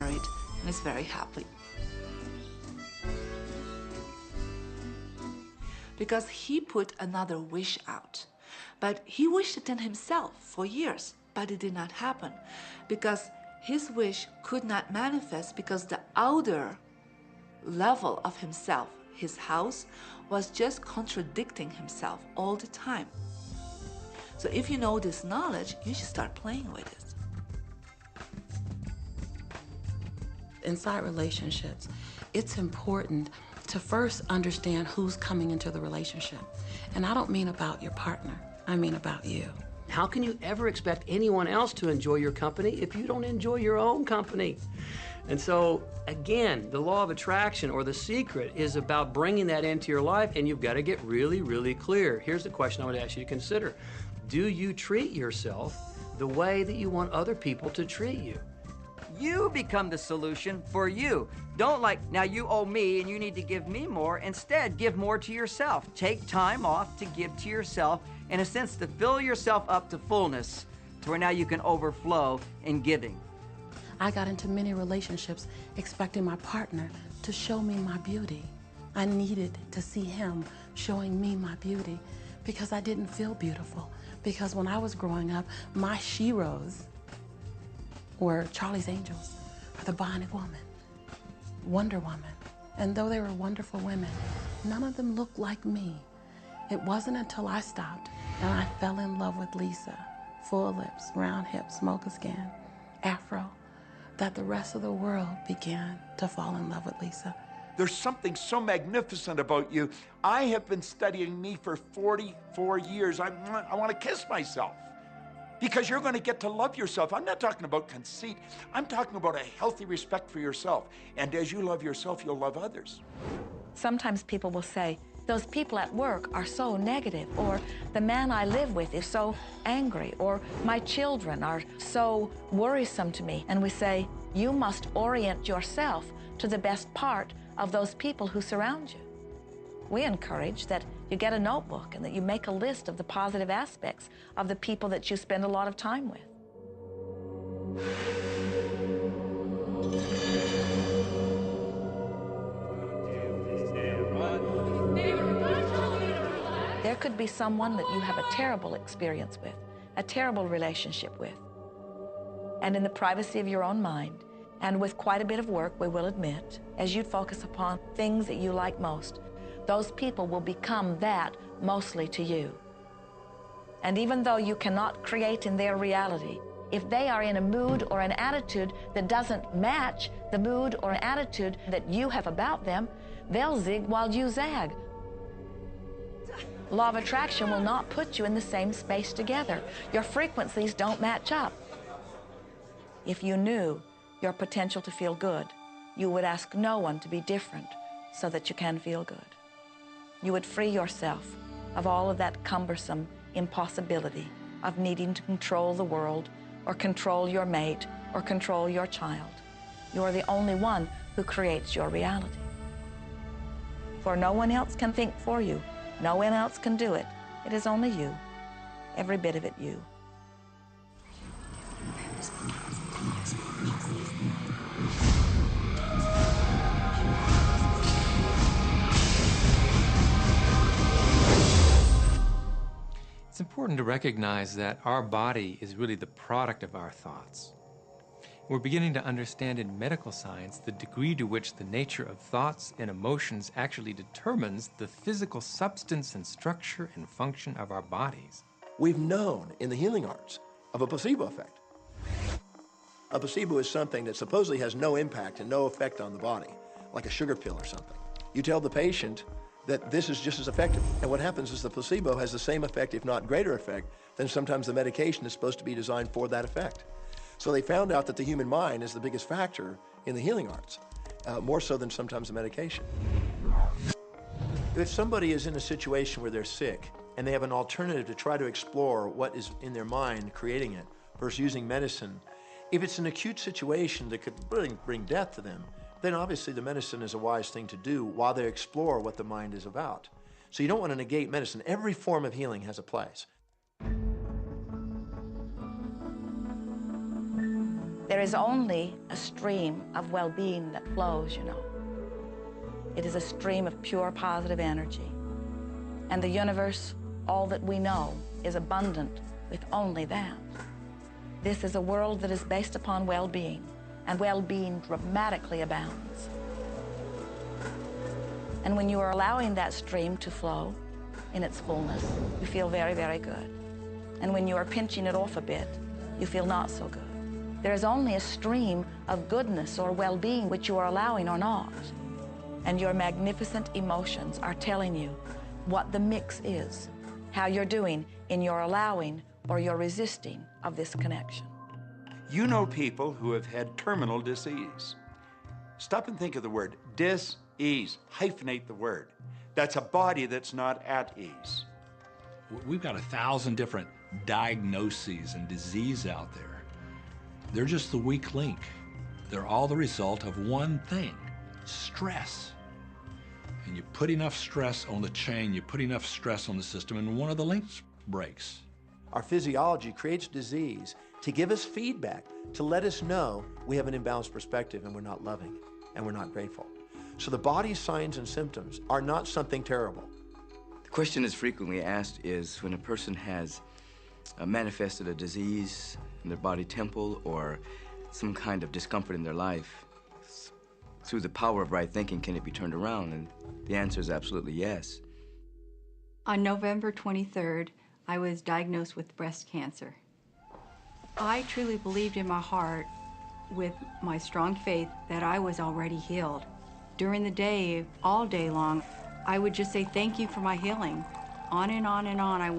married and is very happy. Because he put another wish out. But he wished it in himself for years, but it did not happen. Because his wish could not manifest because the outer level of himself, his house, was just contradicting himself all the time. So if you know this knowledge, you should start playing with it. Inside relationships, it's important to first understand who's coming into the relationship. And I don't mean about your partner, I mean about you. How can you ever expect anyone else to enjoy your company if you don't enjoy your own company? And so, again, the law of attraction, or the secret, is about bringing that into your life, and you've got to get really, really clear. Here's the question I would ask you to consider. Do you treat yourself the way that you want other people to treat you? You become the solution for you. Don't now you owe me and you need to give me more. Instead, give more to yourself. Take time off to give to yourself, in a sense, to fill yourself up to fullness, to where now you can overflow in giving. I got into many relationships expecting my partner to show me my beauty. I needed to see him showing me my beauty because I didn't feel beautiful. Because when I was growing up, my sheroes were Charlie's Angels, or the Bionic Woman, Wonder Woman. And though they were wonderful women, none of them looked like me. It wasn't until I stopped and I fell in love with Lisa, full lips, round hips, mocha skin, afro, that the rest of the world began to fall in love with Lisa. There's something so magnificent about you. I have been studying me for 44 years. I want to kiss myself. Because you're going to get to love yourself. I'm not talking about conceit. I'm talking about a healthy respect for yourself. And as you love yourself, you'll love others. Sometimes people will say, those people at work are so negative, or the man I live with is so angry, or my children are so worrisome to me. And we say, you must orient yourself to the best part of those people who surround you. We encourage that you get a notebook and that you make a list of the positive aspects of the people that you spend a lot of time with. There could be someone that you have a terrible experience with, a terrible relationship with. And in the privacy of your own mind, and with quite a bit of work, we will admit, as you focus upon things that you like most, those people will become that mostly to you. And even though you cannot create in their reality, if they are in a mood or an attitude that doesn't match the mood or an attitude that you have about them, they'll zig while you zag. Law of attraction will not put you in the same space together. Your frequencies don't match up. If you knew your potential to feel good, you would ask no one to be different so that you can feel good. You would free yourself of all of that cumbersome impossibility of needing to control the world or control your mate or control your child. You are the only one who creates your reality. For no one else can think for you. No one else can do it. It is only you, every bit of it you. It's important to recognize that our body is really the product of our thoughts. We're beginning to understand in medical science the degree to which the nature of thoughts and emotions actually determines the physical substance and structure and function of our bodies. We've known in the healing arts of a placebo effect. A placebo is something that supposedly has no impact and no effect on the body, like a sugar pill or something. You tell the patient that this is just as effective. And what happens is the placebo has the same effect, if not greater effect, than sometimes the medication is supposed to be designed for that effect. So they found out that the human mind is the biggest factor in the healing arts, more so than sometimes the medication. If somebody is in a situation where they're sick and they have an alternative to try to explore what is in their mind creating it versus using medicine, if it's an acute situation that could really bring death to them, then obviously the medicine is a wise thing to do while they explore what the mind is about. So you don't want to negate medicine. Every form of healing has a place. There is only a stream of well-being that flows, you know. It is a stream of pure positive energy. And the universe, all that we know, is abundant with only that. This is a world that is based upon well-being, and well-being dramatically abounds. And when you are allowing that stream to flow in its fullness, you feel very, very good. And when you are pinching it off a bit, you feel not so good. There is only a stream of goodness or well-being which you are allowing or not. And your magnificent emotions are telling you what the mix is, how you're doing in your allowing or your resisting of this connection. You know people who have had terminal disease. Stop and think of the word dis-ease. Hyphenate the word. That's a body that's not at ease. We've got 1,000 different diagnoses and disease out there. They're just the weak link. They're all the result of one thing: stress. And you put enough stress on the chain, you put enough stress on the system, and one of the links breaks. Our physiology creates disease to give us feedback, to let us know we have an imbalanced perspective and we're not loving and we're not grateful. So the body's signs and symptoms are not something terrible. The question that's frequently asked is when a person has manifested a disease in their body temple or some kind of discomfort in their life, through the power of right thinking, can it be turned around? And the answer is absolutely yes. On November 23rd, I was diagnosed with breast cancer. I truly believed in my heart, with my strong faith, that I was already healed. During the day, all day long, I would just say thank you for my healing. On and on and on.